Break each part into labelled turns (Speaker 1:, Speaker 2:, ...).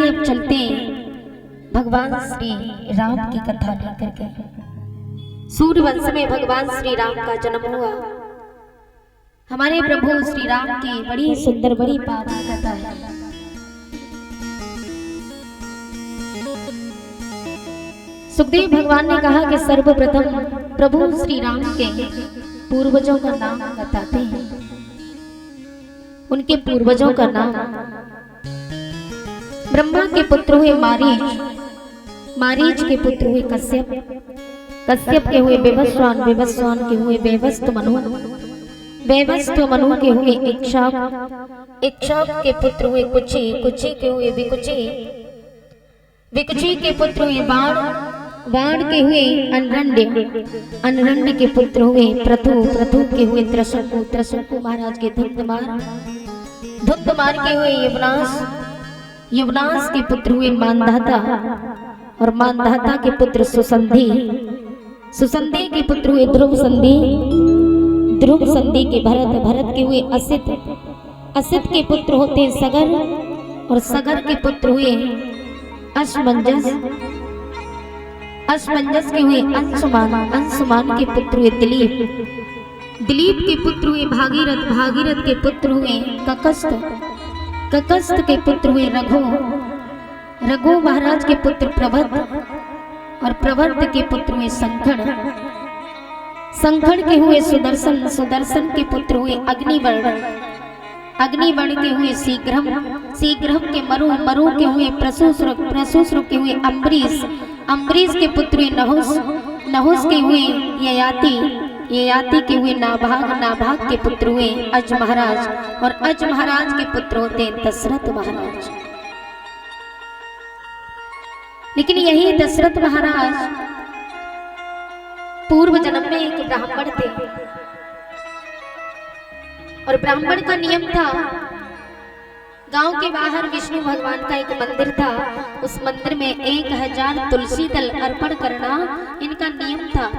Speaker 1: आइए अब चलते हैं भगवान श्री राम की कथा लेकर के। सूर्यवंश में भगवान श्री राम का जन्म हुआ। हमारे प्रभु श्री राम की बड़ी सुंदर बड़ी पावन कथा है। सुखदेव भगवान ने कहा कि सर्वप्रथम प्रभु श्री राम के पूर्वजों का नाम बताते हैं। उनके पूर्वजों का नाम ब्रह्मा के पुत्र हुए मारीच, मारीच के पुत्र हुए कश्यप, कश्यप के हुए विवस्वान, विवस्वान के हुए वेवस्थ मनु, वेवस्थ मनु के हुए इक्ष्वाक, इक्ष्वाक के पुत्र हुए कुची, कुची के हुए विकुची, विकुची के पुत्र हुए बाण, बाण के हुए अनरण्य, अनरण्य के पुत्र हुए प्रथु, प्रथु के हुए त्रशंकु, त्रशंकु महाराज के धुंधमार, धुंधमार के हुए यवनाश, यवनाश के पुत्र हुए मानधाता और मानधाता के पुत्र सुसंधि, सुसंधि के पुत्र हुए ध्रुव संधि, ध्रुव संधि के भरत, भरत के हुए असित, असित के पुत्र होते हैं सगर और सगर के पुत्र हुए अश्मंजस, अश्मंजस के हुए अंशुमान, अंशुमान के पुत्र हुए दिलीप, दिलीप के पुत्र हुए भागीरथ, भागीरथ के पुत्र हुए ककस्थ, ककस्थ के पुत्र हुए रघु, रघु महाराज के पुत्र प्रभत और प्रभत के पुत्र हुए संखड़, संखड़ के हुए सुदर्शन, सुदर्शन के पुत्र हुए अग्निवर्ण, अग्निवर्ण के हुए शीघ्रम, शीघ्रम के मरु, मरु के हुए प्रसूस्र, प्रसूस्र के हुए अम्बरीश, अम्बरीश के पुत्र हुए नहुस, नहुस के हुए ययाति, ययाति के हुए नाभाग, नाभाग के पुत्र हुए अज महाराज और अज महाराज के पुत्र होते हैं दशरथ महाराज। लेकिन यही दशरथ महाराज पूर्व जन्म में एक ब्राह्मण थे और ब्राह्मण का नियम था, गांव के बाहर विष्णु भगवान का एक मंदिर था, उस मंदिर में 1000 तुलसी दल अर्पण करना इनका नियम था।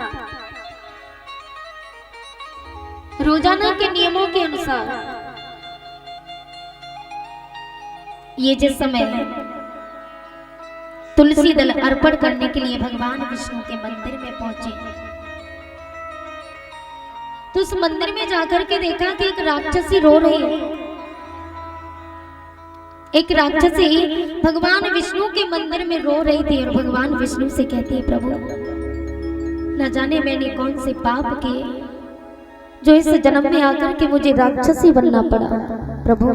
Speaker 1: रोजाना के नियमों के अनुसार ये जिस समय तुलसी दल अर्पण करने के लिए भगवान विष्णु के मंदिर में पहुंचे तो उस मंदिर में जाकर के देखा कि एक राक्षसी रो रही है। एक राक्षसी भगवान विष्णु के मंदिर में रो रही थी और भगवान विष्णु से कहती है, प्रभु न जाने मैंने कौन से पाप किए जो इस जन्म में आकर के मुझे राक्षसी बनना पड़ा। प्रभु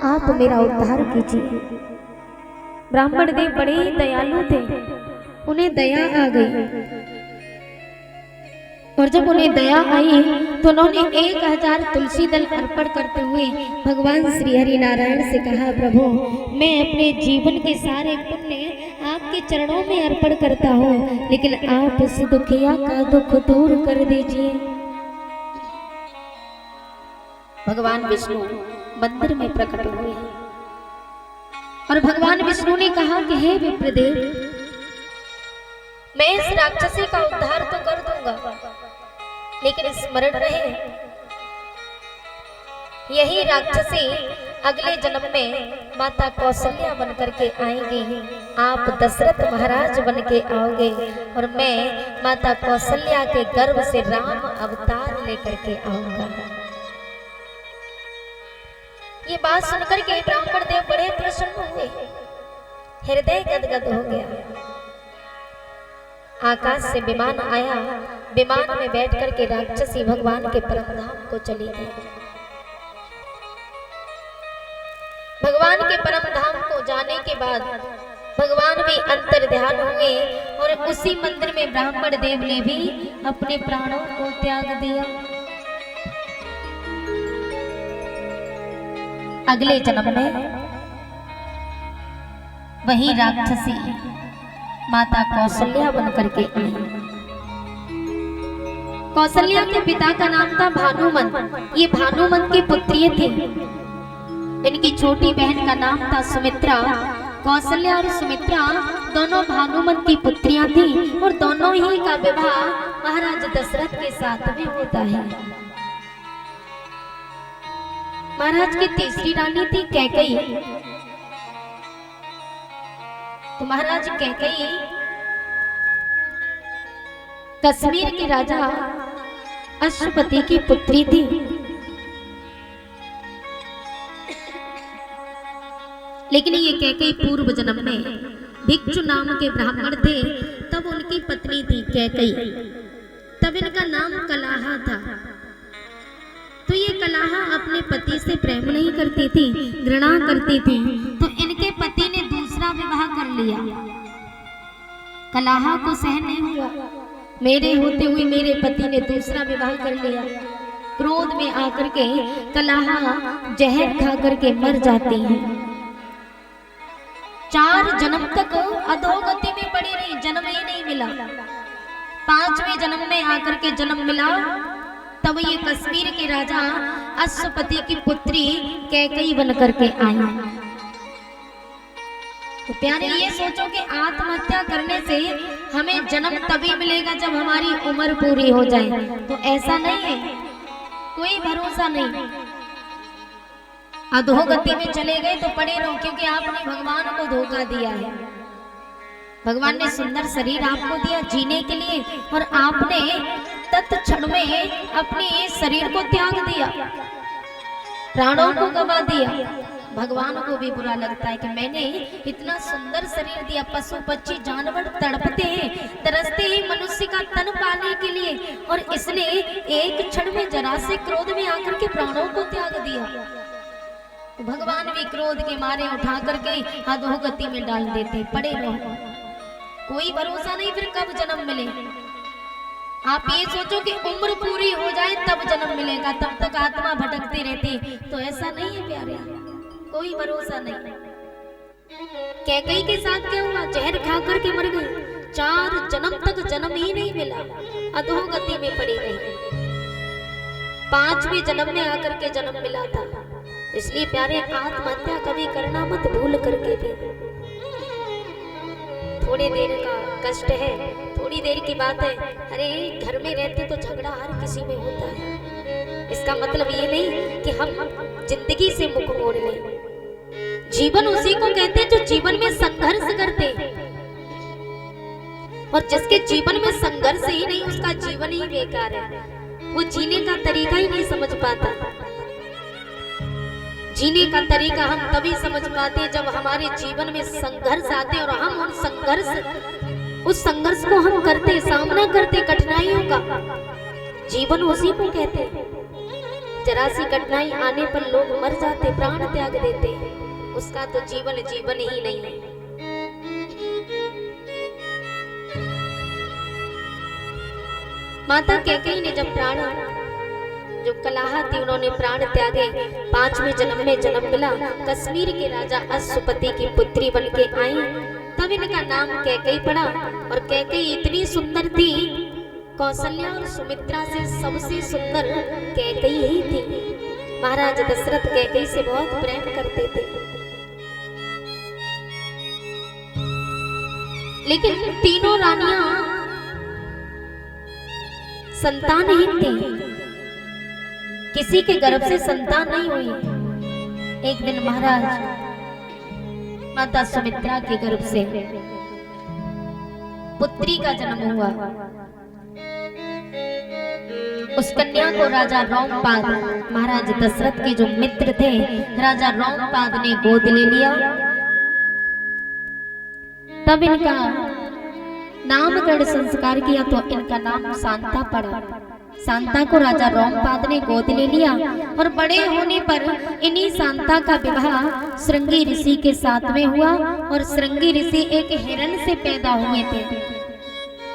Speaker 1: आप मेरा उद्धार कीजिए। ब्राह्मण देव बड़े ही दयालु थे, उन्हें दया आ गई और जब उन्हें दया आई तो उन्होंने 1000 तुलसी दल अर्पण करते हुए भगवान श्री हरि नारायण से कहा, प्रभु मैं अपने जीवन के सारे पुण्य आपके चरणों में अर्पण करता हूँ, लेकिन आप इस दुखिया का दुख दूर कर दीजिए। भगवान विष्णु मंदिर में प्रकट हुए और भगवान विष्णु ने कहा कि हे विप्रदेव, मैं इस राक्षसी का उद्धार तो कर दूंगा, लेकिन स्मरण रहे यही राक्षसी अगले जन्म में माता कौशल्या बनकर के आएंगी, आप दशरथ महाराज बन के आओगे और मैं माता कौशल्या के गर्भ से राम अवतार लेकर के आऊंगा। ये बात सुनकर के ब्राह्मण देव बड़े प्रसन्न हुए, हृदय गदगद हो गया। आकाश से विमान आया, विमान में बैठ करके राक्षसी भगवान के परम धाम को चली गई। भगवान के परम धाम को जाने के बाद भगवान भी अंतर ध्यान हुए और उसी मंदिर में ब्राह्मण देव ने भी अपने प्राणों को त्याग दिया। अगले जन्म में वही राक्षसी माता कौशल्या बनकर के आई। कौशल्या के पिता का नाम था भानुमंत, ये भानुमंत की पुत्री थी। इनकी छोटी बहन का नाम था सुमित्रा। कौशल्या और सुमित्रा दोनों भानुमंत की पुत्रियां थी और दोनों ही का विवाह महाराज दशरथ के साथ में होता है। महाराज की तीसरी रानी थी कैकेयी तो महाराज कैकेयी कश्मीर के राजा अश्वपति की पुत्री थी। लेकिन ये कैकेयी पूर्व जन्म में भिक्षु नाम के ब्राह्मण थे, तब उनकी पत्नी थी कैकेयी। तब इनका नाम कलाहा था। तो ये कलाहा अपने पति से प्रेम नहीं करती थी, घृणा करती थी। तो इनके पति ने दूसरा विवाह कर लिया। कलाहा को सहन नहीं हुआ, मेरे होते हुए मेरे पति ने दूसरा विवाह कर लिया। क्रोध में आकर के कलाहा जहर खा करके मर जाती है। 4 जन्म तक अधोगति में पड़ी रही, जन्म ही नहीं मिला। 5वें जन्म में आकर के जन्म मिला। तब ये कश्मीर के राजा अश्वपति की पुत्री कैकेयी बन करके आई। तो प्यारे ये सोचो कि आत्महत्या करने से हमें जन्म तभी मिलेगा जब हमारी उम्र पूरी हो जाए, तो ऐसा नहीं है, कोई भरोसा नहीं। अधोगति में चले गए तो पड़े रहो, क्योंकि आपने भगवान को धोखा दिया है। भगवान ने सुंदर शरीर आपको दिया जीने के लिए, और आपने तत्क्षण में अपने इस शरीर को त्याग दिया, प्राणों को गवा दिया। भगवान को भी बुरा लगता है कि मैंने इतना सुंदर शरीर दिया, पशु पक्षी जानवर तड़पते हैं, तरसते हैं मनुष्य का तन पाने के लिए, और इसने एक क्षण में जरा से क्रोध में आकर के प्राणों को त्याग दिया। भगवान भी क्रोध के मारे उठा करके अधोगति में डाल देते। पड़े रहो, कोई भरोसा नहीं फिर कब जन्म मिले। आप ये सोचो कि उम्र पूरी हो जाए तब जन्म मिलेगा, तब तक आत्मा भटकती रहती, तो ऐसा नहीं है प्यारे, कोई भरोसा नहीं। कैकेयी के साथ क्या हुआ? जहर खा करके मर गई। 4 जन्म तक जन्म ही नहीं मिला, अधोगति में पड़ी रही। 5वें जन्म में आकर के जन्म मिला था। इसलिए प्यारे, आत्महत्या कभी करना मत भूल करके भी। थोड़ी देर का कष्ट है, थोड़ी देर की बात है। अरे घर में रहते तो झगड़ा हर किसी में होता है। इसका मतलब ये नहीं कि हम जिंदगी से मुख मोड़ लें। जीवन उसी को कहते हैं जो जीवन में संघर्ष करते हैं, और जिसके जीवन में संघर्ष ही नहीं उसका जीवन ही बेकार है। वो जीने का तरीका ही नहीं समझ पाता। जीने का तरीका हम तभी समझ पाते हैं जब हमारे जीवन में संघर्ष आते हैं, और हम उस संघर्ष को हम करते, सामना करते कठिनाइयों का। जीवन उसी को कहते हैं। जरा सी कठिनाई आने पर लोग मर जाते, प्राण त्याग देते, उसका तो जीवन जीवन ही नहीं है। माता कैकेयी ने जब जो कलाहा थी उन्होंने प्राण त्यागे। 5वें जन्म में जन्म मिला, कश्मीर के राजा अश्वपति की पुत्री बनके आई। तब इनका नाम कैकेयी पड़ा। और कैकेयी इतनी सुंदर थी, कौशल्या और सुमित्रा से सबसे सुंदर कैकेयी ही थी। महाराज दशरथ कैकेयी से बहुत प्रेम करते थे, लेकिन तीनों रानियां संतानहीन थी, किसी के गर्भ से संतान नहीं हुई। एक दिन महाराज माता सुमित्रा के गर्भ से पुत्री का जन्म हुआ। उस कन्या को राजा रोमपाद, महाराज दशरथ के जो मित्र थे, राजा रोमपाद ने गोद ले लिया। तब इनका नामकरण संस्कार किया तो इनका नाम शांता पड़ा। शांता को राजा रोमपाद ने गोद ले लिया, और बड़े होने पर इन्हीं शांता का विवाह श्रृंगी ऋषि के साथ में हुआ। और श्रृंगी ऋषि एक हिरण से पैदा हुए थे,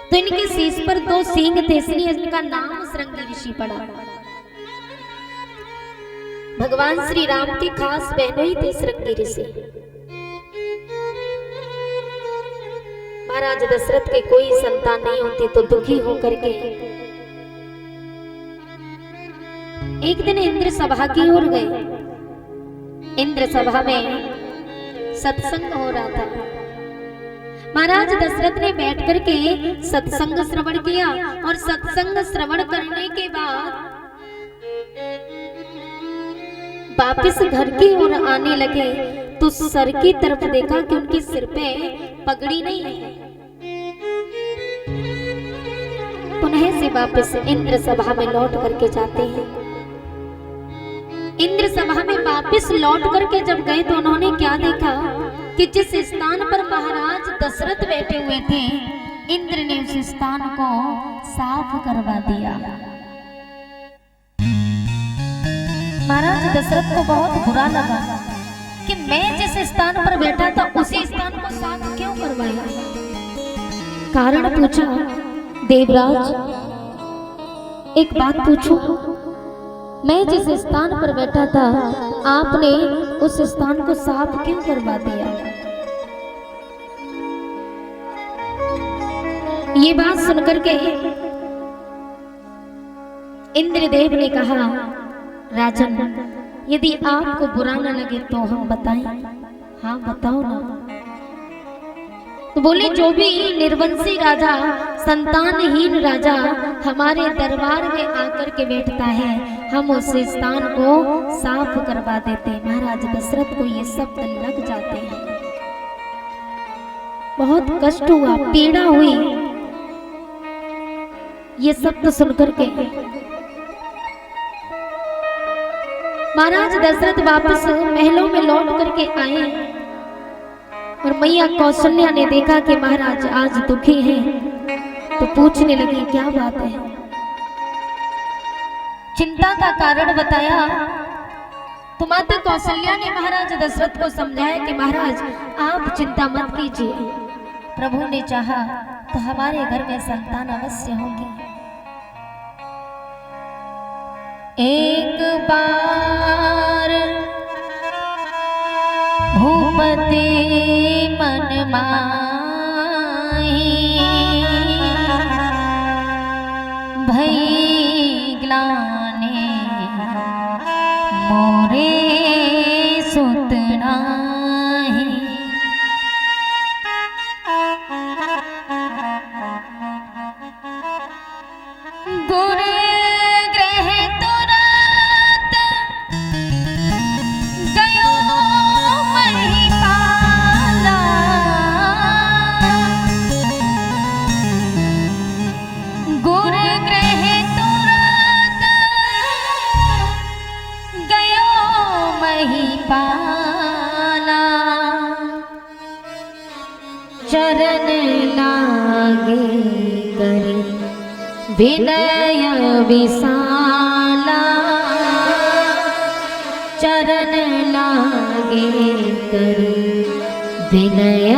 Speaker 1: तो इनके शीश पर 2 सींग थे, इसलिए इनका नाम श्रृंगी ऋषि पड़ा। भगवान श्री राम के खास बहनों ही थे श्रृंगी ऋषि। महाराज दशरथ के कोई संतान नहीं होती तो दुखी होकर के एक दिन इंद्र सभा की ओर गए। इंद्र सभा में सत्संग हो रहा था। महाराज दशरथ ने बैठ करके सत्संग श्रवण किया, और सत्संग श्रवण करने के बाद वापिस घर की ओर आने लगे तो सर की तरफ देखा कि उनके सिर पे पगड़ी नहीं है। पुनः से वापस इंद्र सभा में लौट करके जाते हैं। इंद्र सभा में वापस लौट करके जब गए तो उन्होंने क्या देखा कि जिस स्थान पर महाराज दशरथ बैठे हुए थे, इंद्र ने उस स्थान को साफ करवा दिया। महाराज दशरथ को बहुत बुरा लगा कि मैं जिस स्थान पर बैठा था उसी स्थान को साफ क्यों करवाया। कारण पूछा, देवराज एक बात पूछूं, मैं जिस स्थान पर बैठा था आपने उस स्थान को साफ क्यों करवा दिया। ये बात सुनकर के इंद्रदेव ने कहा, राजन यदि आपको बुरा न लगे तो हम बताएं। हाँ बताओ ना। तो बोले, जो भी निर्वंशी राजा, संतानहीन राजा हमारे दरबार में आकर के बैठता है, हम उस स्थान को साफ करवा देते। महाराज दशरथ को ये शब्द लग जाते हैं, बहुत कष्ट हुआ, पीड़ा हुई ये शब्द सुनकर के। महाराज दशरथ वापस महलों में लौट करके आए और मैया कौशल्या ने देखा कि महाराज आज दुखी हैं, तो पूछने लगी क्या बात है। चिंता का कारण बताया तो माता कौशल्या ने महाराज दशरथ को समझाया कि महाराज आप चिंता मत कीजिए, प्रभु ने चाहा तो हमारे घर में संतान अवश्य होगी। एक बार भूपति मन माही भई ग्लानि मोरे सुत नाही। गुर ग्रह तुरंत गयो महिपाला, गुर ग्रह तुरंत गयो महिपाला, चरण लागे करी विनय विशाला, चरण लागे करी विनय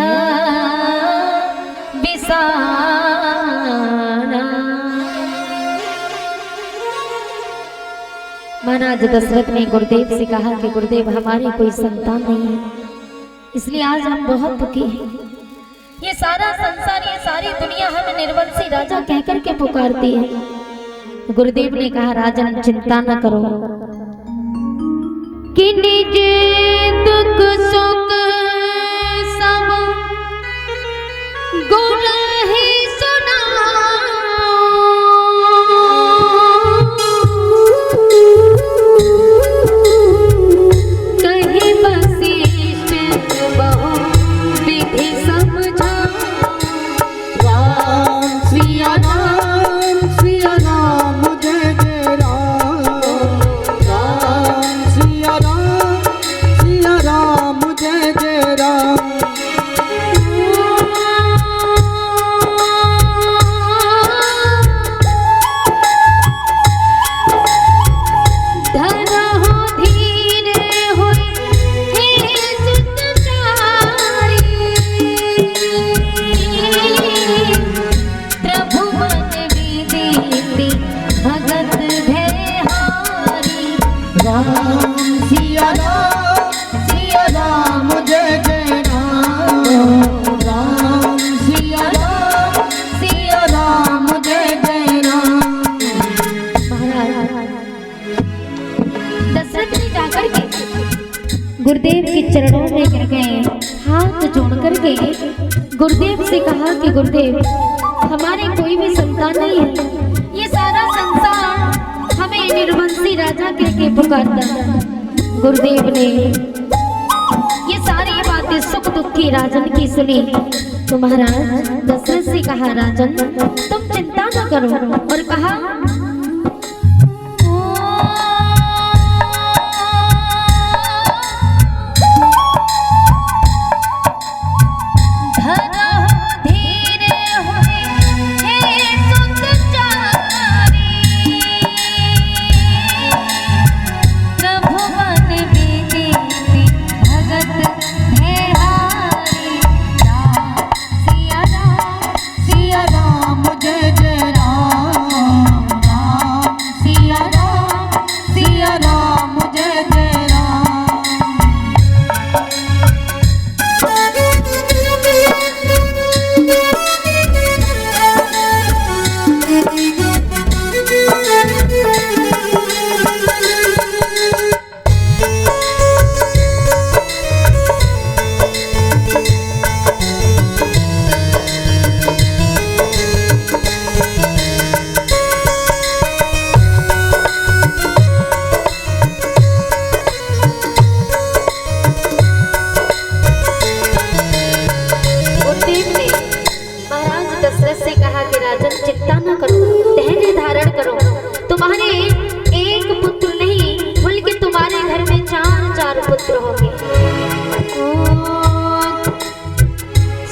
Speaker 1: विशाला। महाराज दशरथ ने गुरुदेव से कहा कि गुरुदेव हमारे कोई संतान नहीं है, इसलिए आज हम बहुत दुखी हैं। ये सारा संसार, ये सारी दुनिया हमें निर्वंशी राजा कहकर के पुकारती है। गुरुदेव ने कहा, राजन चिंता न करो कि निज दुख सुख सब गुण ही कहीं वशिष्ठ बहु विधि समझा।
Speaker 2: राम सिया राम जय जय राम, राम सिया राम जय जय राम।
Speaker 1: गुरुदेव के चरणों में गिर गए, हाथ जोड़ करके गुरुदेव से कहा कि गुरुदेव हमारे कोई भी संतान नहीं है, ये सारा संसार हमें निर्वंशी राजा कह के पुकारता है। गुरुदेव ने ये सारी बातें सुख दुख की राजन की सुनी। तो महाराज दशरथ से कहा राजन तुम चिंता न करो और कहा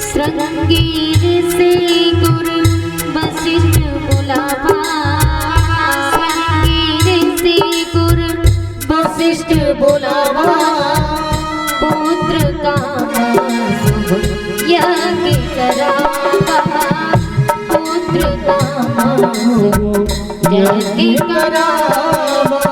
Speaker 1: श्रृंगीर से गुरु वशिष्ठ बुलावा, श्रृंगीर से गुरु वशिष्ठ बुलावा, पुत्र का यज्ञ करावा, पुत्र का यज्ञ करावा।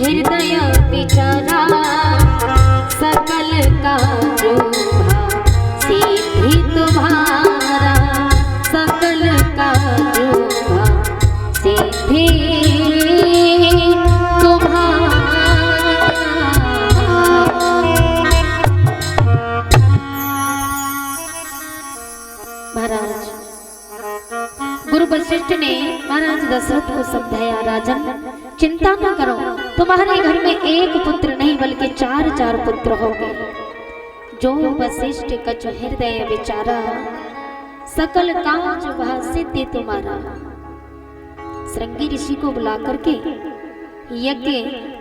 Speaker 1: हृदय विचारा सकल का जो सिद्धि तुम्हारा, सकल का जो सिद्धि तुम्हारा। महाराज गुरु वशिष्ठ ने महाराज दशरथ को समझाया, राजन चिंता न करो, तुम्हारे घर में एक पुत्र नहीं बल्कि चार चार पुत्र होंगे। जो वशिष्ठ कछु हृदय विचारा, सकल काज वह सिद्धि तुम्हारा। श्रृंगी ऋषि को बुला करके यज्ञ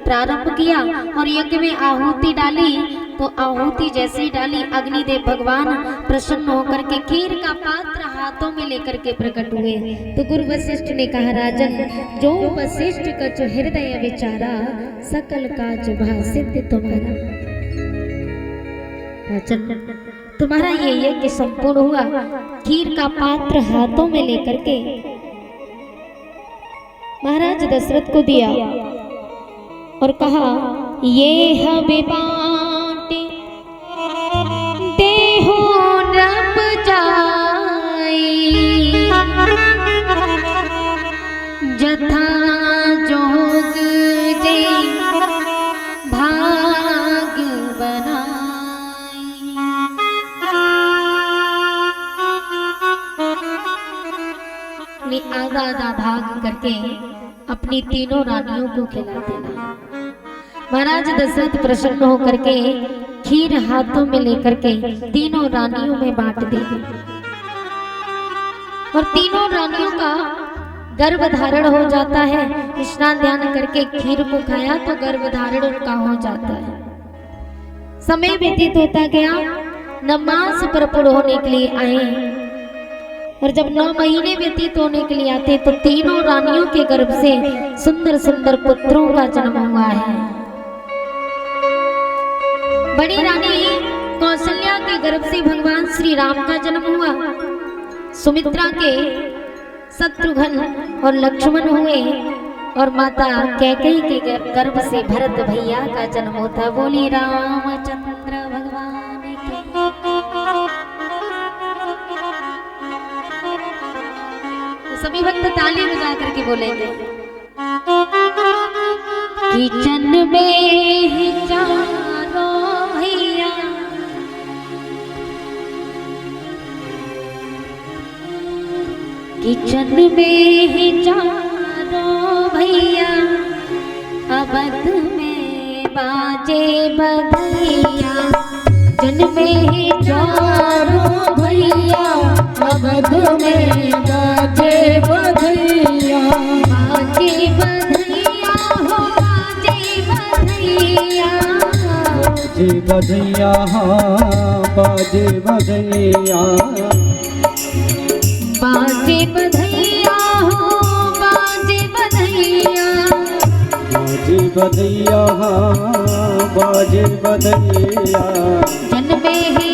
Speaker 1: प्रारंभ किया और यज्ञ में आहुति डाली, तो आहुति जैसे ही डाली अग्निदेव भगवान प्रसन्न होकर के खीर का पात्र हाथों में लेकर के प्रकट हुए। तो गुरु वशिष्ठ ने कहा, राजन जो वशिष्ठ कछु हृदय विचारा, सकल काज वह सिद्धि तुम्हारा। राजन तुम्हारा ये यज्ञ संपूर्ण हुआ, खीर का पात्र हाथों में लेकर के महाराज दशरथ को दिया और कहा, ये हमें बांटे देहो नभ जाई, जथा जोग जे भाग बनाई। आधा आधा भाग करके अपनी तीनों रानियों को खिला देना। महाराज दशरथ प्रसन्न होकर के खीर हाथों में लेकर के तीनों रानियों में बांट दी और तीनों रानियों का गर्भ धारण हो जाता है। स्नान ध्यान करके खीर को खाया तो गर्भ धारण उनका हो जाता है। समय व्यतीत होता गया, 9 मास प्रपुर होने के लिए आए और जब 9 महीने व्यतीत होने के लिए आते तो तीनों रानियों के गर्भ से सुंदर सुंदर पुत्रों का जन्म हुआ है। बड़ी रानी कौशल्या के गर्भ से भगवान श्री राम का जन्म हुआ। सुमित्रा के शत्रुघ्न और लक्ष्मण हुए और माता कैकेयी के गर्भ से भरत भैया का जन्म होता। बोली रामचंद्र भगवान की। तो सभी भक्त ताली बजा करके बोलेंगे, किचन में चारों भैया, किचन में चारों भैया, अवध में बाजे बधैया। जन में चारों भैया,
Speaker 2: अवध में बाजे बधैया।
Speaker 1: बाजे बधैया हो बाजे बधैया।
Speaker 2: बाजे बधैया हाँ बाजे बधैया।
Speaker 1: बाजे बधैया हो बाजे बधैया।
Speaker 2: बाजे बधैया हाँ बाजे बधैया।
Speaker 1: जन में ही